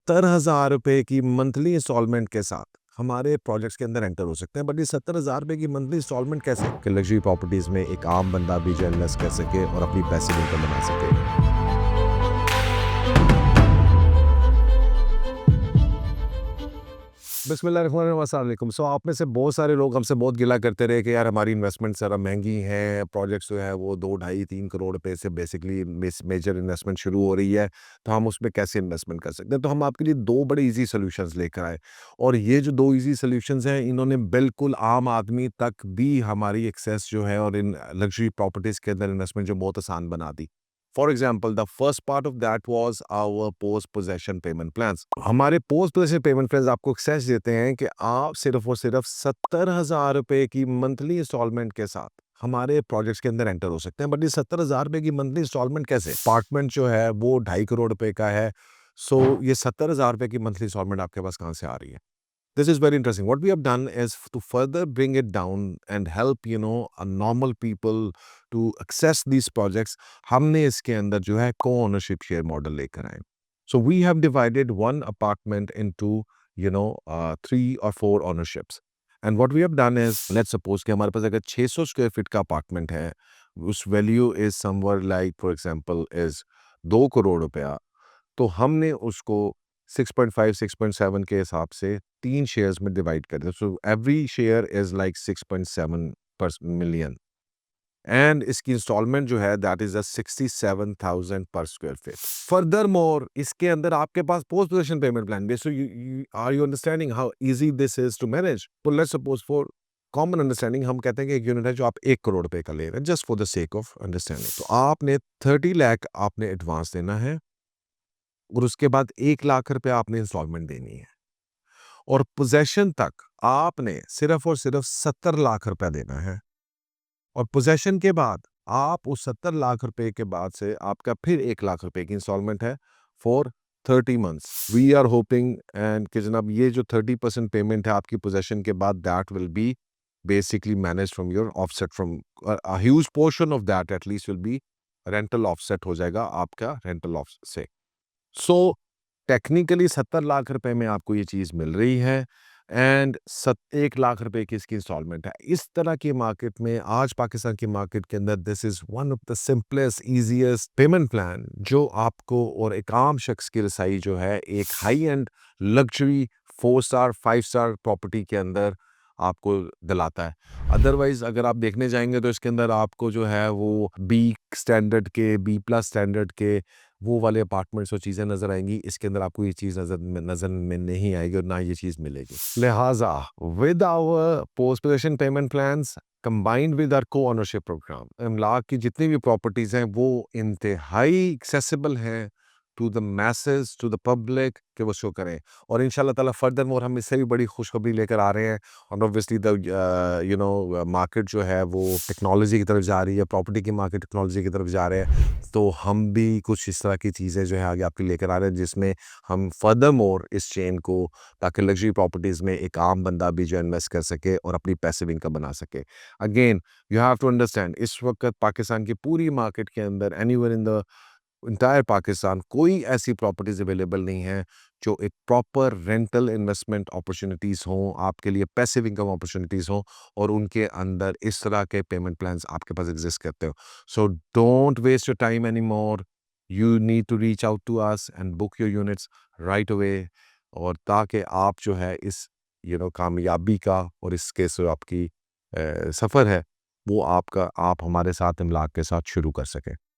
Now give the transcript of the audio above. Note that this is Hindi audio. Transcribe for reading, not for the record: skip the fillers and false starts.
₹70,000 की मंथली इंस्टॉलमेंट के साथ हमारे प्रोजेक्ट्स के अंदर एंटर हो सकते हैं। बट ये ₹70,000 की मंथली इंस्टॉलमेंट कैसे कि लग्जरी प्रॉपर्टीज में एक आम बंदा भी जो इन्वेस्ट कर सके और अपनी पैसिव इनकम बना सके। बिस्मिल्लाहिर्रहमानिर्रहीम। सो आप में से बहुत सारे लोग हमसे बहुत गिला करते रहे कि यार हमारी इन्वेस्टमेंट ज़रा महंगी है, प्रोजेक्ट्स जो है वो 2 ढाई 3 करोड़ रुपए से बेसिकली मेजर इन्वेस्टमेंट शुरू हो रही है, तो हम उसमें कैसे इन्वेस्टमेंट कर सकते हैं। तो हम आपके लिए 2 बड़े ईज़ी सॉल्यूशंस लेकर आए और ये जो 2 ईज़ी सॉल्यूशंस हैं, इन्होंने बिल्कुल आम आदमी तक भी हमारी एक्सेस जो है और इन लग्जरी प्रॉपर्टीज़ के अंदर इन्वेस्टमेंट जो बहुत आसान बना दी। For example the first part of that was our post possession payment plans. हमारे पोस्ट पोजेशन पेमेंट प्लान्स आपको एक्सेस देते हैं कि आप सिर्फ और सिर्फ ₹70,000 की मंथली इंस्टॉलमेंट के साथ हमारे प्रोजेक्ट्स के अंदर एंटर हो सकते हैं। बट ये ₹70,000 की मंथली इंस्टॉलमेंट कैसे? अपार्टमेंट जो है वो 2.5 करोड़ रुपए का है। सो ये ₹70,000 की मंथली इंस्टॉलमेंट आपके पास कहाँ से आ रही है? This is very interesting. What we have done is to further bring it down and help, a normal people to access these projects. हमने इसके अंदर जो है co-ownership share model लेकर आए. So we have divided one apartment into, 3 or 4 ownerships. And what we have done is, let's suppose कि हमारे पास अगर 600 स्क्वायर फीट का अपार्टमेंट है, उस value is समवर like for example is 2 crore रुपया, तो हमने उसको 6.5 6.7 के हिसाब से 3 शेयर्स में डिवाइड कर दिया। So every share is like 6.7 पर मिलियन एंड इसकी इंस्टॉलमेंट जो है दैट इज 67,000 पर स्क्वायर फीट। फर्दर मोर इसके अंदर आपके पास पोस्ट पोजीशन पेमेंट प्लान भी। So you understanding how easy this is to manage. तो let's suppose for common understanding हम कहते हैं कि एक यूनिट है जो आप 1 करोड़ रुपए का ले रहे हैं, just for the sake of understanding. तो आपने 30 लाख आपने एडवांस देना है और उसके बाद 1 लाख रुपए आपने इंस्टॉलमेंट देनी है और पोजेशन तक आपने सिर्फ और सिर्फ 70 लाख रुपए देना है और पोजेशन के बाद आप उस 70 लाख रुपए के बाद से आपका फिर 1 लाख रुपए की इंस्टॉलमेंट है for 30 months. We are hoping and कि जनाब ये जो 30% पेमेंट है आपकी पोजेशन के बाद that will be basically managed from your offset from a huge portion of that at least will be rental offset हो जाएगा आपका rental offset से। सो टेक्निकली 70 लाख रुपए में आपको ये चीज़ मिल रही है एंड 1 लाख रुपए की इसकी इंस्टॉलमेंट है। इस तरह की मार्केट में आज पाकिस्तान की मार्केट के अंदर this is one of the simplest easiest payment plan जो आपको और एक आम शख्स की रसाई जो है एक high and luxury 4 star 5 star property के अंदर आपको दिलाता है। अदरवाइज अगर आप देखने जाएंगे तो इसके अंदर आपको जो है वो बी स्टैंडर्ड के बी प्लस स्टैंडर्ड के वो वाले अपार्टमेंट्स और चीज़ें नज़र आएंगी। इसके अंदर आपको ये चीज़ नज़र में नहीं आएगी और ना ये चीज़ मिलेगी। लिहाजा with our post position payment plans combined with our co ownership programme Imlaak की जितनी भी प्रॉपर्टीज़ हैं वो इंतहाई एक्सेसिबल हैं to the message to the public कि वो शो करें और इंशाल्लाह ताला फर्दर मोर हम इससे भी बड़ी खुशखबरी लेकर आ रहे हैं। और ऑब्वियसली द मार्केट जो है वो टेक्नोलॉजी की तरफ जा रही है, प्रॉपर्टी की मार्केट टेक्नोलॉजी की तरफ जा रहे हैं, तो हम भी कुछ इस तरह की चीज़ें जो है आगे आपके लेकर आ रहे हैं जिसमें हम फर्दर मोर इस चेन को ताकि लग्जरी प्रॉपर्टीज़ में एक आम बंदा भी जो इन्वेस्ट कर सके और अपनी पैसिव इनकम बना सके। Again you have to understand इस वक्त पाकिस्तान की पूरी मार्केट के अंदर anywhere in the entire Pakistan कोई ऐसी प्रॉपर्टीज अवेलेबल नहीं है जो एक प्रॉपर रेंटल इन्वेस्टमेंट अपॉर्चुनिटीज़ हों, आपके लिए पैसिव इनकम अपॉर्चुनिटीज़ हों और उनके अंदर इस तरह के पेमेंट प्लान्स आपके पास एग्जिस्ट करते हो। So don't waste your time any more, you need to reach out to us and book your units right away और ताकि आप जो है इस कामयाबी का और इसके जो आपकी सफ़र है वो आप हमारे साथ इमलाक के साथ शुरू कर सकें।